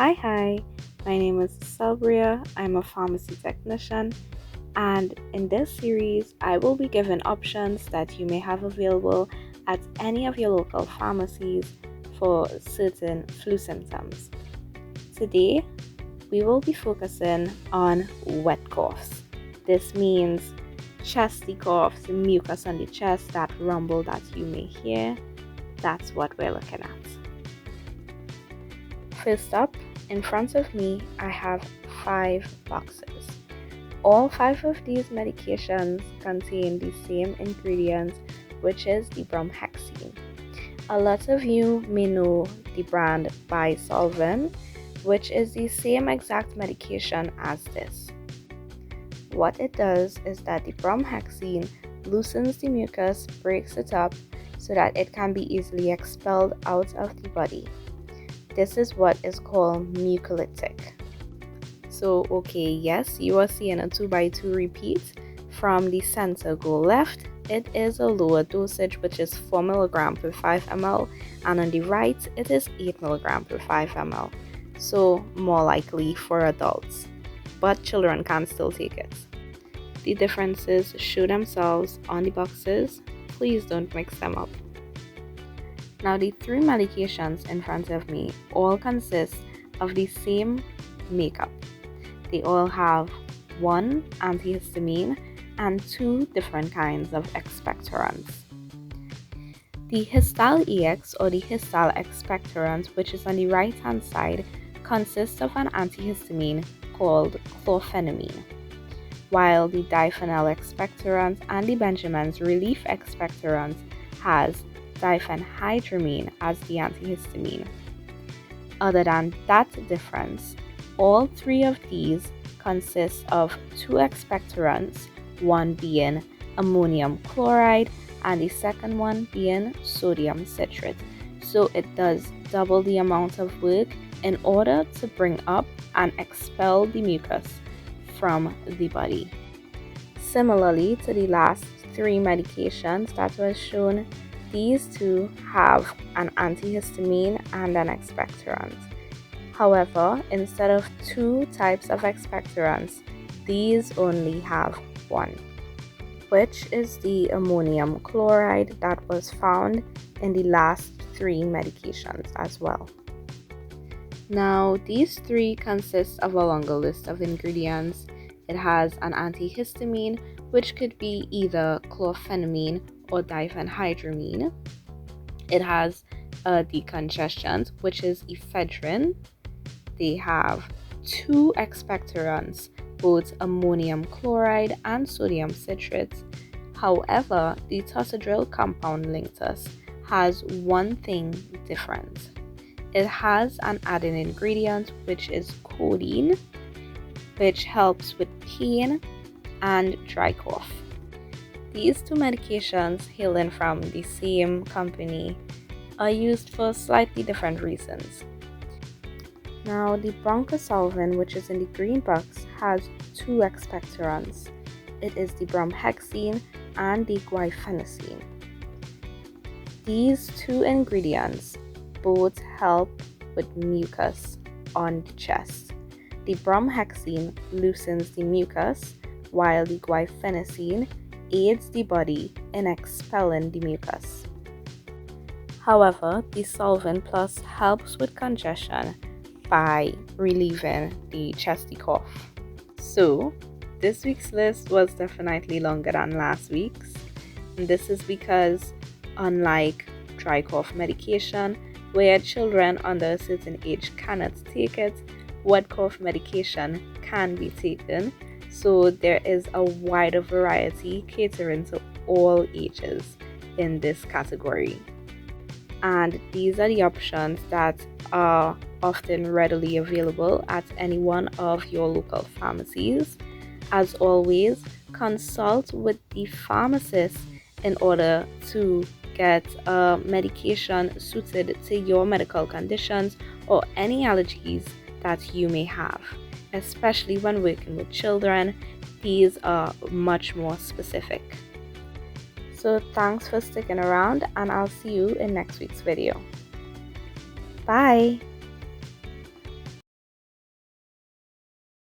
Hi, my name is Salbria. I'm a pharmacy technician, and in this series, I will be given options that you may have available at any of your local pharmacies for certain flu symptoms. Today, we will be focusing on wet coughs. This means chesty coughs, mucus on the chest, that rumble that you may hear. That's what we're looking at. First up, in front of me, I have 5 boxes. All 5 of these medications contain the same ingredient, which is the bromhexine. A lot of you may know the brand by Solvin, which is the same exact medication as this. What it does is that the bromhexine loosens the mucus, breaks it up so that it can be easily expelled out of the body. This is what is called Mucolytic. So, yes, you are seeing a 2x2 repeat. From the center go left, it is a lower dosage, which is 4 mg per 5 ml, and on the right, it is 8 mg per 5 ml. So, more likely for adults, but children can still take it. The differences show themselves on the boxes. Please don't mix them up. Now, the 3 medications in front of me all consist of the same makeup. They all have 1 antihistamine and 2 different kinds of expectorants. The Histal EX or the Histal Expectorant, which is on the right hand side, consists of an antihistamine called chlorphenamine, while the Diphenel Expectorant and the Benjamin's Relief Expectorant has diphenhydramine as the antihistamine. Other than that difference, all 3 of these consist of 2 expectorants, one being ammonium chloride and the second one being sodium citrate. So it does double the amount of work in order to bring up and expel the mucus from the body. Similarly to the last 3 medications that were shown, these 2 have an antihistamine and an expectorant. However, instead of 2 types of expectorants, these only have 1, which is the ammonium chloride that was found in the last 3 medications as well. Now, these 3 consist of a longer list of ingredients. It has an antihistamine, which could be either chlorphenamine or diphenhydramine. It has a decongestant, which is ephedrine. They have 2 expectorants, both ammonium chloride and sodium citrate. However, the Tussadryl compound Linctus has one thing different. It has an added ingredient, which is codeine, which helps with pain and dry cough. These 2 medications, hailing from the same company, are used for slightly different reasons. Now, the BronchoSolvin, which is in the green box, has 2 expectorants. It is the bromhexine and the guaifenesin. These 2 ingredients both help with mucus on the chest. The bromhexine loosens the mucus, while the guaifenesin aids the body in expelling the mucus. However, the Solvin Plus helps with congestion by relieving the chesty cough. So, this week's list was definitely longer than last week's. And this is because, unlike dry cough medication, where children under a certain age cannot take it, wet cough medication can be taken. So there is a wider variety catering to all ages in this category. And these are the options that are often readily available at any one of your local pharmacies. As always, consult with the pharmacist in order to get a medication suited to your medical conditions or any allergies that you may have. Especially when working with children, these are much more specific. So thanks for sticking around, and I'll see you in next week's video. Bye!